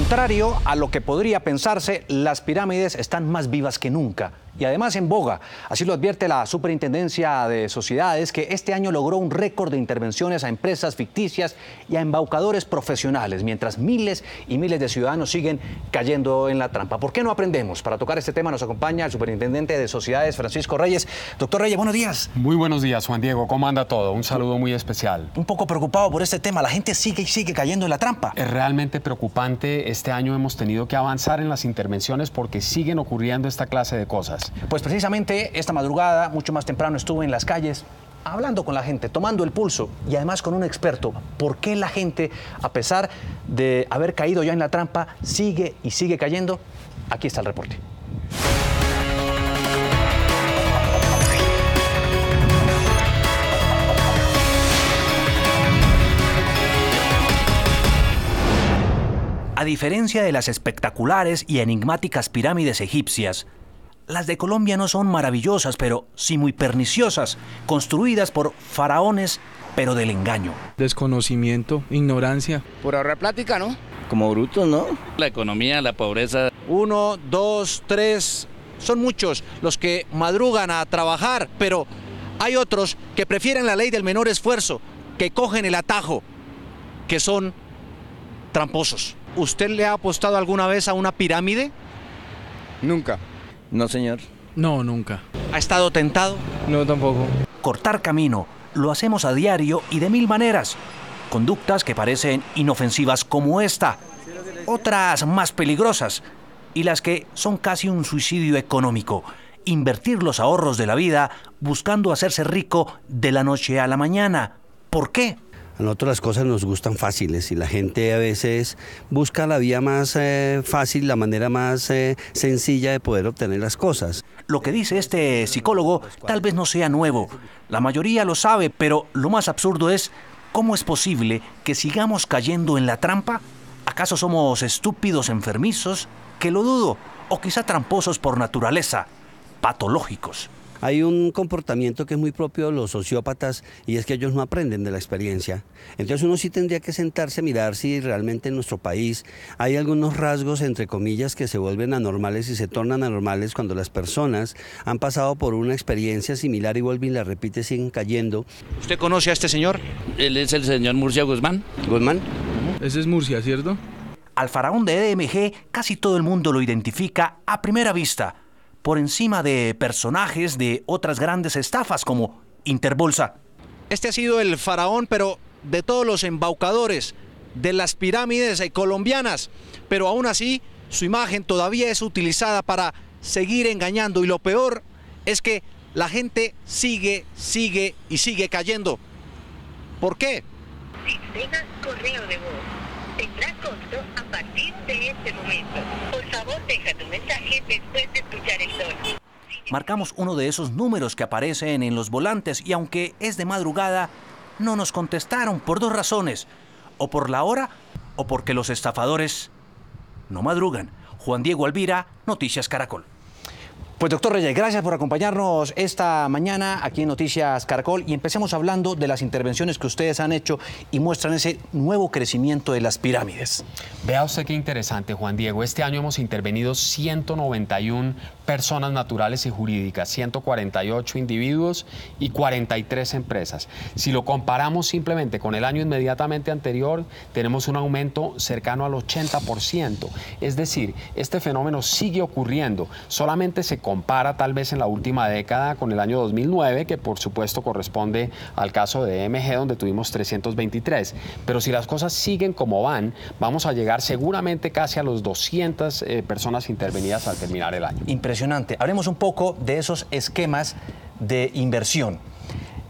Contrario a lo que podría pensarse, las pirámides están más vivas que nunca y además en boga. Así lo advierte la Superintendencia de Sociedades, que este año logró un récord de intervenciones a empresas ficticias y a embaucadores profesionales, mientras miles y miles de ciudadanos siguen cayendo en la trampa. ¿Por qué no aprendemos? Para tocar este tema nos acompaña el Superintendente de Sociedades, Francisco Reyes. Doctor Reyes, buenos días. Muy buenos días, Juan Diego. ¿Cómo anda todo? Un saludo muy especial. Un poco preocupado por este tema. La gente sigue y sigue cayendo en la trampa. Es realmente preocupante. Este año hemos tenido que avanzar en las intervenciones porque siguen ocurriendo esta clase de cosas. Pues precisamente esta madrugada, mucho más temprano, estuve en las calles hablando con la gente, tomando el pulso y además con un experto. ¿Por qué la gente, a pesar de haber caído ya en la trampa, sigue y sigue cayendo? Aquí está el reporte. A diferencia de las espectaculares y enigmáticas pirámides egipcias, las de Colombia no son maravillosas, pero sí muy perniciosas, construidas por faraones, pero del engaño. Desconocimiento, ignorancia. Por ahorrar plática, ¿no? Como brutos, ¿no? La economía, la pobreza. 1, 2, 3, son muchos los que madrugan a trabajar, pero hay otros que prefieren la ley del menor esfuerzo, que cogen el atajo, que son tramposos. ¿Usted le ha apostado alguna vez a una pirámide? Nunca. No, señor. No, nunca. ¿Ha estado tentado? No, tampoco. Cortar camino lo hacemos a diario y de mil maneras. Conductas que parecen inofensivas como esta, otras más peligrosas y las que son casi un suicidio económico. Invertir los ahorros de la vida buscando hacerse rico de la noche a la mañana. ¿Por qué? A nosotros las cosas nos gustan fáciles y la gente a veces busca la vía más fácil, la manera más sencilla de poder obtener las cosas. Lo que dice este psicólogo tal vez no sea nuevo. La mayoría lo sabe, pero lo más absurdo es ¿cómo es posible que sigamos cayendo en la trampa? ¿Acaso somos estúpidos enfermizos? Que lo dudo. O quizá tramposos por naturaleza, patológicos. Hay un comportamiento que es muy propio de los sociópatas y es que ellos no aprenden de la experiencia. Entonces uno sí tendría que sentarse a mirar si realmente en nuestro país hay algunos rasgos, entre comillas, que se vuelven anormales y se tornan anormales cuando las personas han pasado por una experiencia similar y vuelven y la repiten, siguen cayendo. ¿Usted conoce a este señor? Él es el señor Murcia Guzmán. ¿Guzmán? Ese es Murcia, ¿cierto? Al faraón de EMG casi todo el mundo lo identifica a primera vista, por encima de personajes de otras grandes estafas como Interbolsa. Este ha sido el faraón, pero de todos los embaucadores, de las pirámides colombianas. Pero aún así, su imagen todavía es utilizada para seguir engañando. Y lo peor es que la gente sigue y sigue cayendo. ¿Por qué? Sistema correo de voz. Tendrá costo a partir de este momento. Por favor, deja tu mensaje después de escuchar el tono. Marcamos uno de esos números que aparecen en los volantes y aunque es de madrugada, no nos contestaron por dos razones. O por la hora o porque los estafadores no madrugan. Juan Diego Alvira, Noticias Caracol. Pues doctor Reyes, gracias por acompañarnos esta mañana aquí en Noticias Caracol y empecemos hablando de las intervenciones que ustedes han hecho y muestran ese nuevo crecimiento de las pirámides. Vea usted qué interesante, Juan Diego. Este año hemos intervenido 191 personas naturales y jurídicas, 148 individuos y 43 empresas. Si lo comparamos simplemente con el año inmediatamente anterior, tenemos un aumento cercano al 80%. Es decir, este fenómeno sigue ocurriendo, solamente se compara tal vez en la última década con el año 2009, que por supuesto corresponde al caso de EMG, donde tuvimos 323. Pero si las cosas siguen como van, vamos a llegar seguramente casi a los 200 personas intervenidas al terminar el año. Impresionante. Hablemos un poco de esos esquemas de inversión.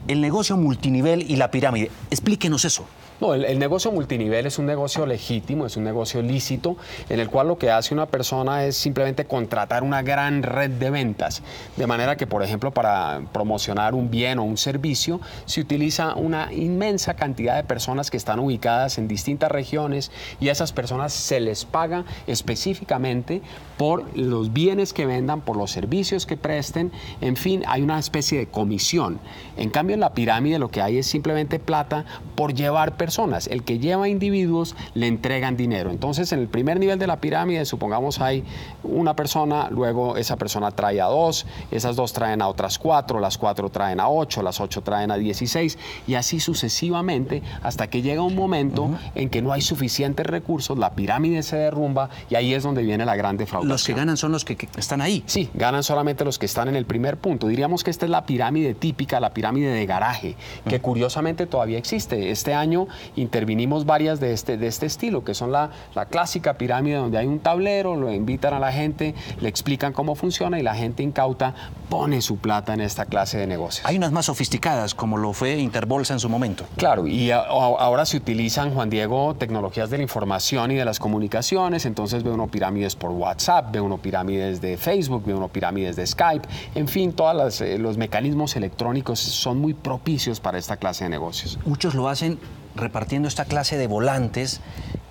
El negocio multinivel y la pirámide. Explíquenos eso. No, el negocio multinivel es un negocio legítimo, es un negocio lícito, en el cual lo que hace una persona es simplemente contratar una gran red de ventas. De manera que, por ejemplo, para promocionar un bien o un servicio, se utiliza una inmensa cantidad de personas que están ubicadas en distintas regiones y a esas personas se les paga específicamente por los bienes que vendan, por los servicios que presten, en fin, hay una especie de comisión. En cambio, en la pirámide lo que hay es simplemente plata por llevar personas personas. El que lleva individuos le entregan dinero. Entonces, en el primer nivel de la pirámide, supongamos hay una persona, luego esa persona trae a 2, esas 2 traen a otras 4, las 4 traen a 8, las 8 traen a 16 y así sucesivamente hasta que llega un momento en que no hay suficientes recursos, la pirámide se derrumba y ahí es donde viene la gran defraudación. Los que ganan son los que están ahí. Sí, ganan solamente los que están en el primer punto. Diríamos que esta es la pirámide típica, la pirámide de garaje, que curiosamente todavía existe. Este año intervinimos varias de este estilo, que son la clásica pirámide donde hay un tablero, lo invitan a la gente, le explican cómo funciona y la gente incauta pone su plata en esta clase de negocios. Hay unas más sofisticadas, como lo fue Interbolsa en su momento. Claro, y ahora se utilizan, Juan Diego, tecnologías de la información y de las comunicaciones, entonces ve uno pirámides por WhatsApp, ve uno pirámides de Facebook, ve uno pirámides de Skype, en fin, todos los mecanismos electrónicos son muy propicios para esta clase de negocios. Muchos lo hacen repartiendo esta clase de volantes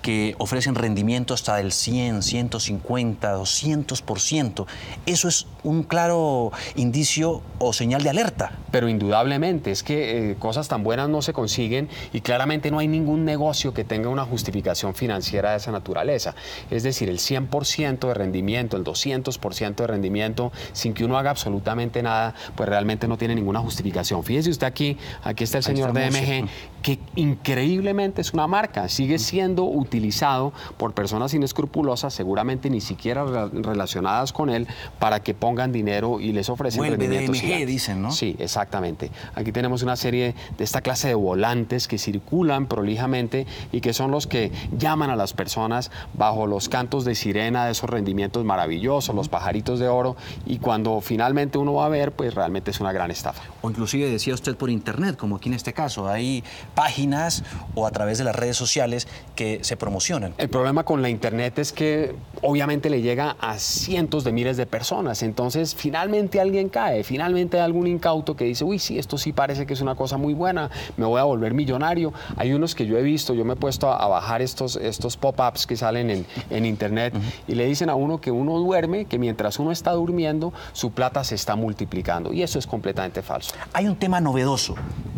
que ofrecen rendimiento hasta del 100, 150, 200%. Eso es un claro indicio o señal de alerta. Pero indudablemente, es que cosas tan buenas no se consiguen y claramente no hay ningún negocio que tenga una justificación financiera de esa naturaleza. Es decir, el 100% de rendimiento, el 200% de rendimiento, sin que uno haga absolutamente nada, pues realmente no tiene ninguna justificación. Fíjese usted aquí está el señor DMG, que increíblemente es una marca, sigue siendo utilizado por personas inescrupulosas, seguramente ni siquiera relacionadas con él, para que pongan dinero y les ofrecen rendimientos DMG, dicen, ¿no? Sí, exactamente. Aquí tenemos una serie de esta clase de volantes que circulan prolijamente y que son los que llaman a las personas bajo los cantos de sirena de esos rendimientos maravillosos, los pajaritos de oro, y cuando finalmente uno va a ver, pues realmente es una gran estafa. O inclusive decía usted por internet, como aquí en este caso, hay páginas o a través de las redes sociales que se promocionan. El problema con la internet es que obviamente le llega a cientos de miles de personas, entonces finalmente alguien cae, finalmente hay algún incauto que dice, uy, sí, esto sí parece que es una cosa muy buena, me voy a volver millonario. Hay unos que yo he visto, yo me he puesto a bajar estos pop-ups que salen en internet y le dicen a uno que uno duerme, que mientras uno está durmiendo, su plata se está multiplicando y eso es completamente falso. Hay un tema novedoso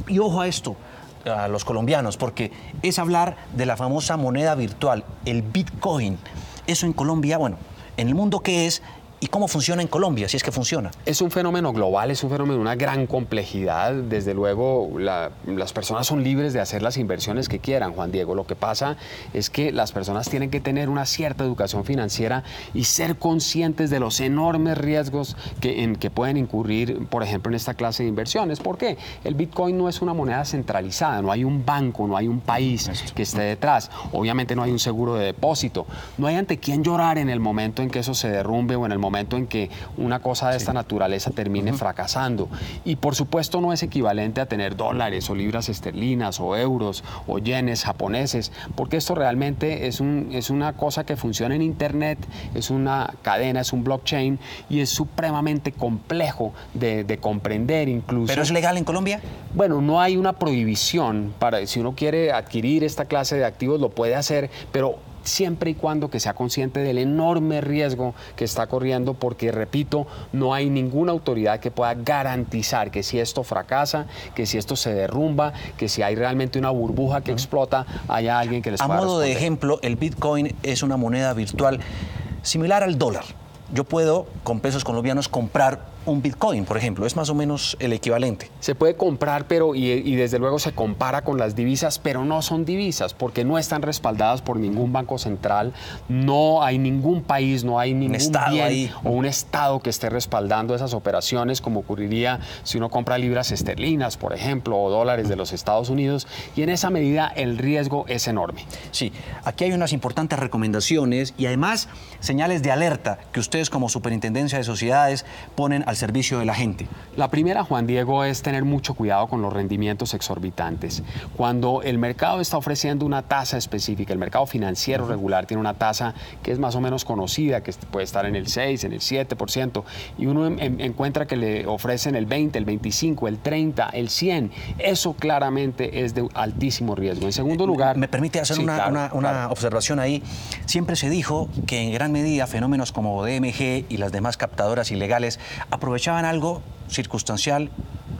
y ojo a esto, a los colombianos, porque es hablar de la famosa moneda virtual, el Bitcoin. Eso en Colombia, bueno, en el mundo, ¿qué es? ¿Y cómo funciona en Colombia, si es que funciona? Es un fenómeno global, es un fenómeno de una gran complejidad. Desde luego, las personas son libres de hacer las inversiones que quieran, Juan Diego. Lo que pasa es que las personas tienen que tener una cierta educación financiera y ser conscientes de los enormes riesgos en que pueden incurrir, por ejemplo, en esta clase de inversiones. ¿Por qué? El Bitcoin no es una moneda centralizada, no hay un banco, no hay un país que esté detrás. Obviamente no hay un seguro de depósito, no hay ante quién llorar en el momento en que eso se derrumbe o en el momento en que una cosa de esta naturaleza termine fracasando. Y por supuesto no es equivalente a tener dólares o libras esterlinas o euros o yenes japoneses, porque esto realmente es una cosa que funciona en internet, es una cadena, es un blockchain y es supremamente complejo de comprender incluso. ¿Pero es legal en Colombia? Bueno, no hay una prohibición para, si uno quiere adquirir esta clase de activos lo puede hacer, pero siempre y cuando que sea consciente del enorme riesgo que está corriendo, porque, repito, no hay ninguna autoridad que pueda garantizar que si esto fracasa, que si esto se derrumba, que si hay realmente una burbuja que explota, haya alguien que les pueda responder. A modo de ejemplo, el Bitcoin es una moneda virtual similar al dólar. Yo puedo, con pesos colombianos, comprar un Bitcoin, por ejemplo. Es más o menos el equivalente. Se puede comprar, pero y desde luego se compara con las divisas, pero no son divisas, porque no están respaldadas por ningún banco central, no hay ningún país, no hay ningún bien ahí, o un estado que esté respaldando esas operaciones, como ocurriría si uno compra libras esterlinas, por ejemplo, o dólares de los Estados Unidos, y en esa medida el riesgo es enorme. Sí, aquí hay unas importantes recomendaciones y además señales de alerta que ustedes como Superintendencia de Sociedades ponen al servicio de la gente. La primera, Juan Diego, es tener mucho cuidado con los rendimientos exorbitantes. Cuando el mercado está ofreciendo una tasa específica, el mercado financiero regular tiene una tasa que es más o menos conocida, que puede estar en el 6, en el 7%, y uno encuentra que le ofrecen el 20, el 25, el 30, el 100, eso claramente es de altísimo riesgo. En segundo lugar... ¿Me permite hacer una observación ahí? Siempre se dijo que en gran medida fenómenos como DMG y las demás captadoras ilegales aprovechaban algo circunstancial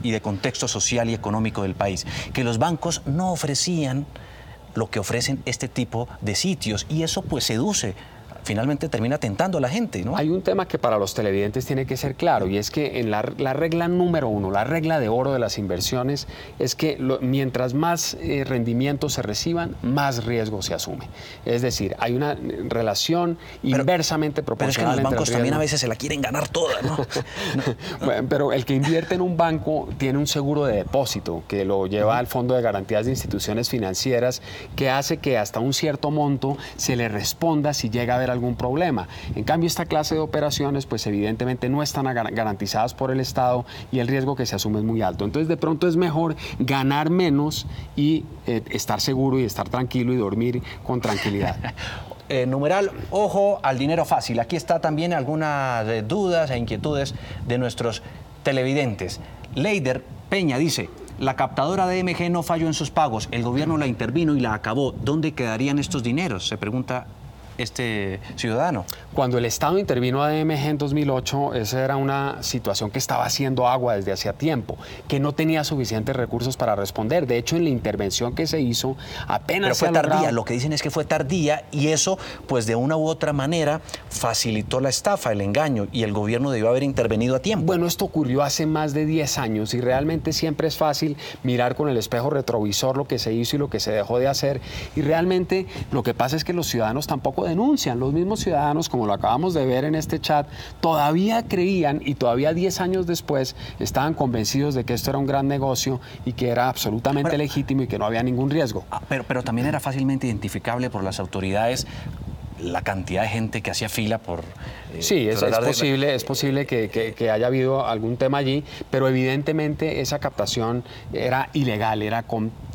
y de contexto social y económico del país, que los bancos no ofrecían lo que ofrecen este tipo de sitios y eso pues seduce. Finalmente termina tentando a la gente, ¿no? Hay un tema que para los televidentes tiene que ser claro y es que en la regla número 1, la regla de oro de las inversiones es que mientras más rendimientos se reciban, más riesgo se asume. Es decir, hay una relación inversamente proporcional. Pero es que los bancos también a veces se la quieren ganar toda, ¿no? Bueno, pero el que invierte en un banco tiene un seguro de depósito que lo lleva al Fondo de Garantías de Instituciones Financieras que hace que hasta un cierto monto se le responda si llega a haber algún problema. En cambio, esta clase de operaciones, pues evidentemente no están garantizadas por el Estado y el riesgo que se asume es muy alto. Entonces, de pronto es mejor ganar menos y estar seguro y estar tranquilo y dormir con tranquilidad. Numeral, ojo al dinero fácil. Aquí está también algunas dudas e inquietudes de nuestros televidentes. Leider Peña dice: la captadora DMG no falló en sus pagos, el gobierno la intervino y la acabó. ¿Dónde quedarían estos dineros?, se pregunta este ciudadano. Cuando el Estado intervino a DMG en 2008, esa era una situación que estaba haciendo agua desde hacía tiempo, que no tenía suficientes recursos para responder. De hecho, en la intervención que se hizo, apenas se logrado... Pero fue tardía, lo que dicen es que fue tardía y eso, pues de una u otra manera, facilitó la estafa, el engaño, y el gobierno debió haber intervenido a tiempo. Bueno, esto ocurrió hace más de 10 años y realmente siempre es fácil mirar con el espejo retrovisor lo que se hizo y lo que se dejó de hacer, y realmente lo que pasa es que los ciudadanos tampoco denuncian. Los mismos ciudadanos, como lo acabamos de ver en este chat, todavía creían y todavía 10 años después estaban convencidos de que esto era un gran negocio y que era absolutamente legítimo y que no había ningún riesgo. Pero también era fácilmente identificable por las autoridades la cantidad de gente que hacía fila por... Sí, es posible que haya habido algún tema allí, pero evidentemente esa captación era ilegal, era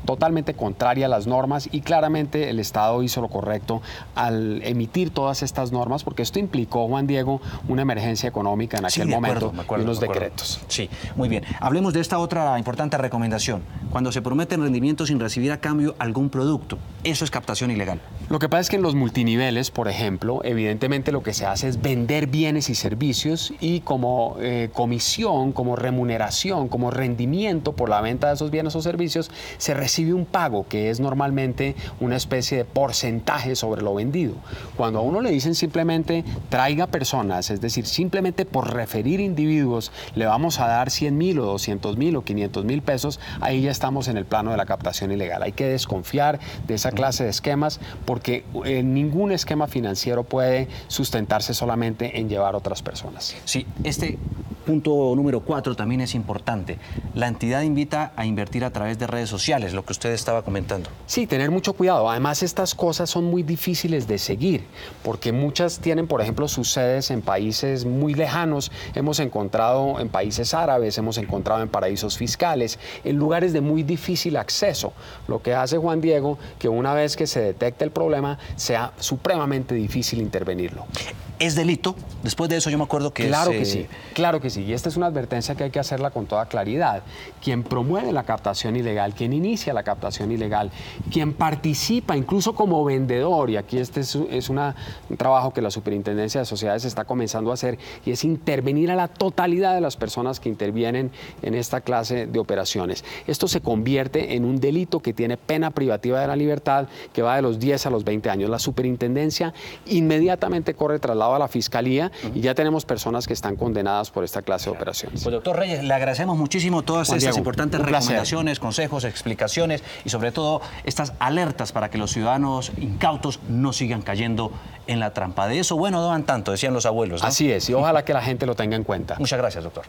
totalmente contraria a las normas y claramente el Estado hizo lo correcto al emitir todas estas normas porque esto implicó, Juan Diego, una emergencia económica en aquel momento y unos decretos. Sí, muy bien. Hablemos de esta otra importante recomendación. Cuando se prometen rendimientos sin recibir a cambio algún producto, eso es captación ilegal. Lo que pasa es que en los multiniveles, por ejemplo, evidentemente lo que se hace es vender bienes y servicios y como comisión, como remuneración, como rendimiento por la venta de esos bienes o servicios, se recibe un pago que es normalmente una especie de porcentaje sobre lo vendido. Cuando a uno le dicen simplemente traiga personas, es decir, simplemente por referir individuos le vamos a dar 100.000 o 200.000 o 500.000 pesos, ahí ya estamos en el plano de la captación ilegal. Hay que desconfiar de esa clase de esquemas porque ningún esquema financiero puede sustentarse solamente en llevar a otras personas. Sí, este punto número 4 también es importante. La entidad invita a invertir a través de redes sociales, lo que usted estaba comentando. Sí, tener mucho cuidado. Además, estas cosas son muy difíciles de seguir, porque muchas tienen, por ejemplo, sus sedes en países muy lejanos. Hemos encontrado en países árabes, hemos encontrado en paraísos fiscales, en lugares de muy difícil acceso. Lo que hace, Juan Diego, que una vez que se detecte el problema, sea supremamente difícil intervenirlo. ¿Es delito? Después de eso yo me acuerdo que claro que sí, claro que sí. Y esta es una advertencia que hay que hacerla con toda claridad. Quien promueve la captación ilegal, quien inicia la captación ilegal, quien participa incluso como vendedor, y aquí este es un trabajo que la Superintendencia de Sociedades está comenzando a hacer, y es intervenir a la totalidad de las personas que intervienen en esta clase de operaciones. Esto se convierte en un delito que tiene pena privativa de la libertad que va de los 10 a los 20 años. La Superintendencia inmediatamente corre traslado a la Fiscalía y ya tenemos personas que están condenadas por esta clase de operaciones. Pues doctor Reyes, le agradecemos muchísimo todas estas importantes recomendaciones, consejos, explicaciones y sobre todo estas alertas para que los ciudadanos incautos no sigan cayendo en la trampa. De eso, bueno, no dan tanto, decían los abuelos, ¿no? Así es, y ojalá que la gente lo tenga en cuenta. Muchas gracias, doctor.